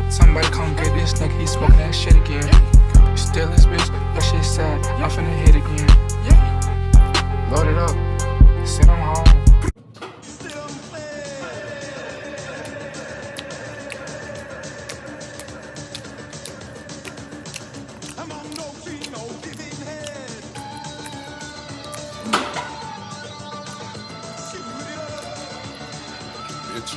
Somebody come get this nigga, he smoking that shit again. Still this bitch, that shit sad, I'm finna hit again. Load it up, send him home. Bitch.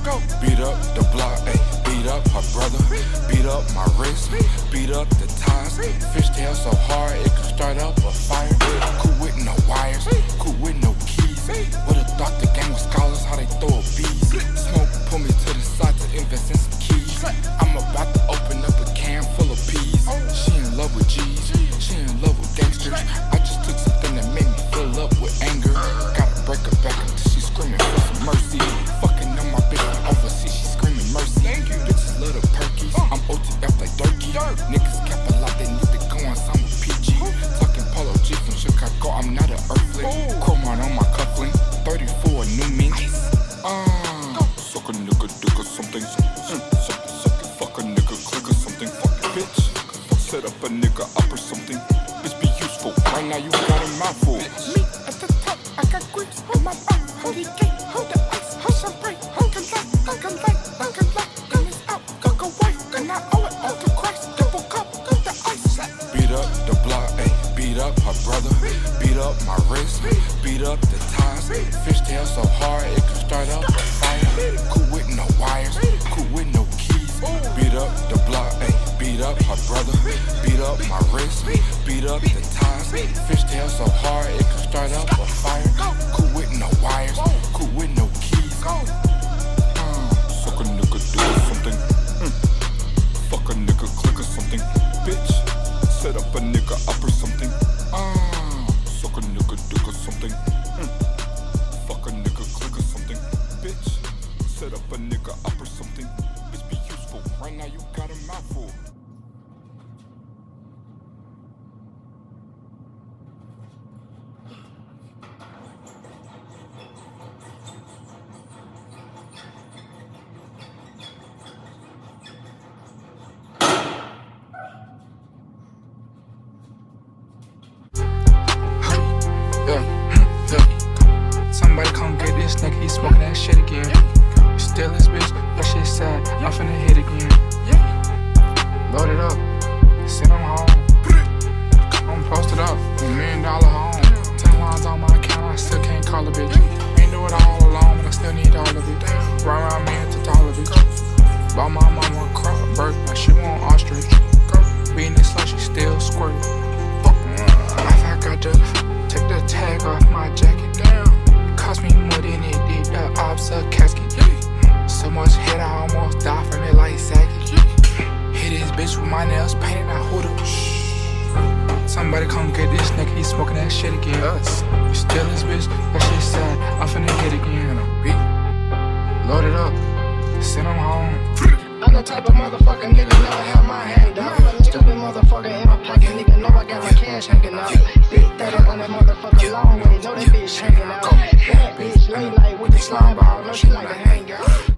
Go. Beat up the block, ayy. Beat up her brother. Beat up my wrist. Beat up the ties. Fishtail so hard it could start up a fire. Cool with no wires. Cool with no keys. Would've thought the game was scholars, how they throw a bees. Smoke pull me to the side to invest in some keys. I'm about to open up a can full of peas. She in love with G's. She in love with gangsters. I just took something that made me fill up with anger. Gotta break her back until she's screaming for some mercy. Fucking on my bitch overseas, she screaming mercy. Bitches love the perkies. I'm OTF like Durkee. Niggas cap a lot, they need to go on some with PG. Talking Polo G from Chicago, I'm not an earthling. Chrome on my cufflink, 34 new mini. Suck a nigga, dick or something. Suck it, fuck a nigga, click or something. Fuck it, bitch. Set up a nigga up or something. Bitch be useful. Right now you got a mouthful. Me at the top, I got grips on my back. Hold the gate, hold the ice, hold some break. Hold the light, gun is out. Got a wife, gun I owe it all to Christ. Double cup, got the ice. Beat up the block, ayy. Beat up her brother. Beat up my wrist. Beat up the ties. Fishtail so hard it could start up a fire. Cool with no wires. Cool with no keys. Beat up the block, ayy. Beat up her brother. Beat up my wrist. Beat up the ties. Fishtail so hard it could start up a fire. Cool with no wires. Cool with no keys. Suck a nigga, do something. Fuck a nigga, click or something. Bitch, set up a nigga up or something. Suck a nigga, dick or something. Fuck a nigga, click or something. Bitch, set up a nigga up or something. Bitch be useful. Right now you got a mouthful. Somebody come get this nigga, he smoking that shit again. Still this bitch, that shit sad, I'm finna hit again. Load it up, send him home. I'm posted up, $1 million home. 10 lines on my account, I still can't call a bitch. Ain't do it all alone, but I still need all of it. Run around me into all of it. Bought my mama a crop bird, like she want ostrich. Being this like she still squirting. I got to take the tag off my jacket. Cost me more than it did the ops a casket. So much head I almost died from it like Saget. Hit this bitch with my nails painted, I hold up. Somebody come get this nigga, he smoking that shit again. Still this bitch, that shit sad, I'm finna hit again. Load it up, send him home. I'm the type of motherfucker nigga never have my hand down. Stupid motherfucker in my pocket, nigga know I got my cash hanging out. Big 30 on that motherfucker long way, know that bitch hanging out. That bitch lay like with the slime ball, know she like a hangout.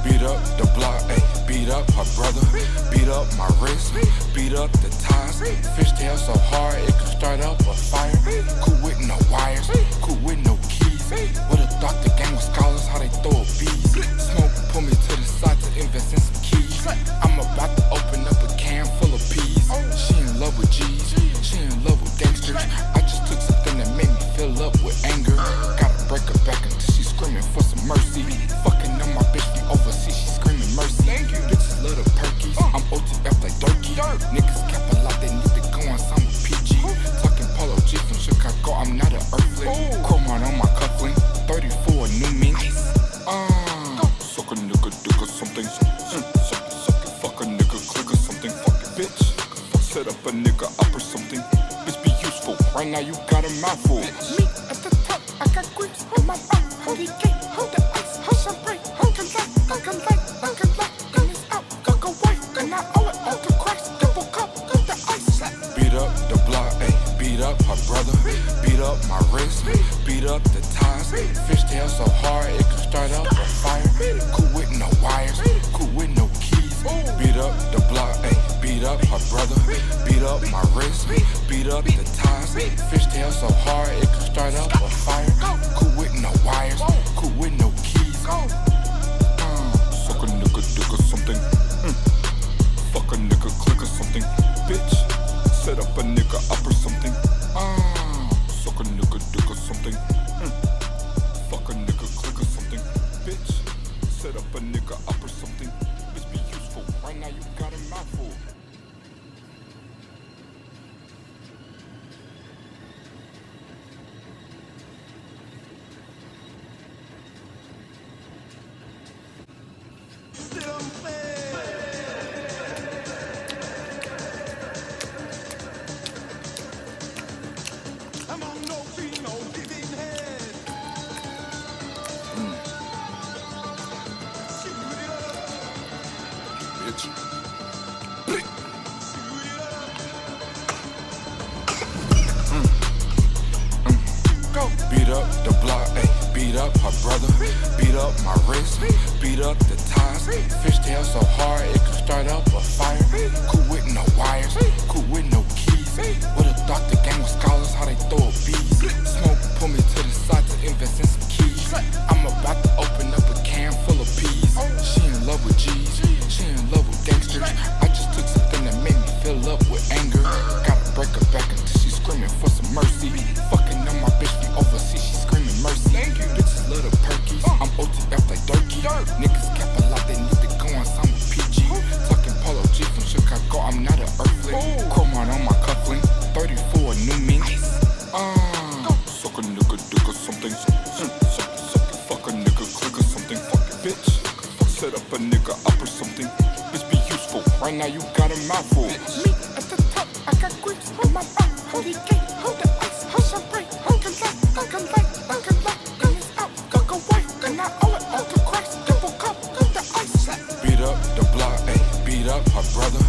Beat up the block, ayy, beat up her brother, beat up my wrist, beat up the ties. Fishtail so hard it could start up a fire. Cool with no wires, cool with no keys. Would've thought the gang was scholars, how they throw a bees. Smoke pull me to the side to invest in some keys. I'm about to open up a can full of peas. She in love with G's, she in love with gangsters. I just took something that made me fill up with anger. Gotta break her back until she's screaming for some mercy. Fucking on my bitch from overseas, she screaming mercy. Bitches love the perkies, I'm OTF like Durkee. Niggas cap a lot, they need to go on some with PG. Talking Polo G from Chicago, I'm not an earthling. Chrome on my cufflink, 34 new mink. Suck a nigga, dick or something. Suck it, fuck a nigga, click or something. Fuck it, bitch. Set up a nigga up or something. Bitch be useful, right now you got a mouthful. Me at the top, I got grips in my mouth. Holy cake, hold the ice, hold some break, hold the light, hold the light, hold the light. Gun is out, got go wife, and I owe it all to Christ. Double cup, got the ice. Beat up the block, ayy, beat up her brother, beat up my wrist, beat up the ties. Fishtail so hard it could start up a fire. Cool with no wires, cool with no keys. Beat up the block, ayy, beat up her brother, beat up my wrist, beat up the ties. Fishtail so hard it could start up a fire. Cool with no wires, cool with no keys. Suck a nigga, dick or something. Fuck a nigga, click or something. Bitch, set up a nigga up or something. Suck a nigga, dick or something. Fuck a nigga, click or something. Bitch, set up a nigga up or something. Bitch be useful, right now you got a mouthful. Bitch. Beat up the block, ayy, beat up her brother, beat up my wrist, beat up the ties. Fishtail so hard it could start up a fire. Cool with no wires, cool with no keys. Would've thought the gang was scholars, how they throw a bees. Smoke pull me to the side to invest in some keys. I'm about to open up a can full of peas. She in love with G's, she in love with gangsters. I just took something that made me fill up with anger. Gotta break her back until she's screaming for some mercy. Fucking on my bitch from overseas, she screaming mercy. Bitches love the perkies, I'm OTF like Durkee. Niggas cap a lot, they need to go on some with PG. Talking Polo G from Chicago, I'm not an earthling. Chrome on my cufflink, 34 new mink. Suck a nigga, dick or something. Suck it, fuck a nigga, click or something. Fuck it, bitch. Set up a nigga up or something. Bitch be useful, right now you got a mouthful. Me at the top, I got grips in my mouth. Holy cake, hold the ice, hold some break, hold the light, hold the light, hold the light. Gun is out, got go wife, and I owe it all to Christ. Double cup, got the ice. Beat up the block, ayy, beat up her brother,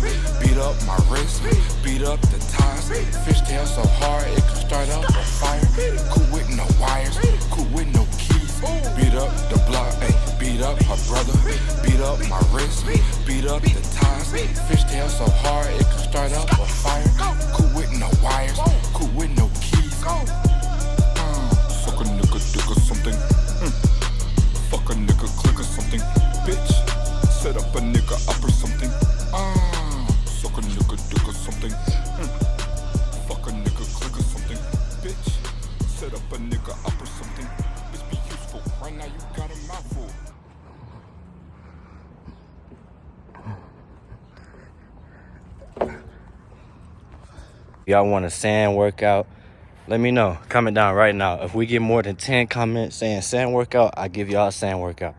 beat up my wrist, beat up the ties. Fishtail so hard it could start up a fire. Cool with no wires, cool with no keys. Beat up the block, ayy, beat up her brother, beat up my wrist, beat up the ties. Fishtail so hard it could start up a fire. Cool with no wires, cool with no keys. Suck a nigga, dick or something. Fuck a nigga, click or something. Bitch, set up a nigga up or something. Suck a nigga, dick or something. Fuck a nigga, click or something. Bitch, set up a nigga up or something. Bitch be useful, right now you got a mouthful. Y'all want a sand workout? Let me know. Comment down right now. If we get more than 10 comments saying sand workout, I give y'all a sand workout.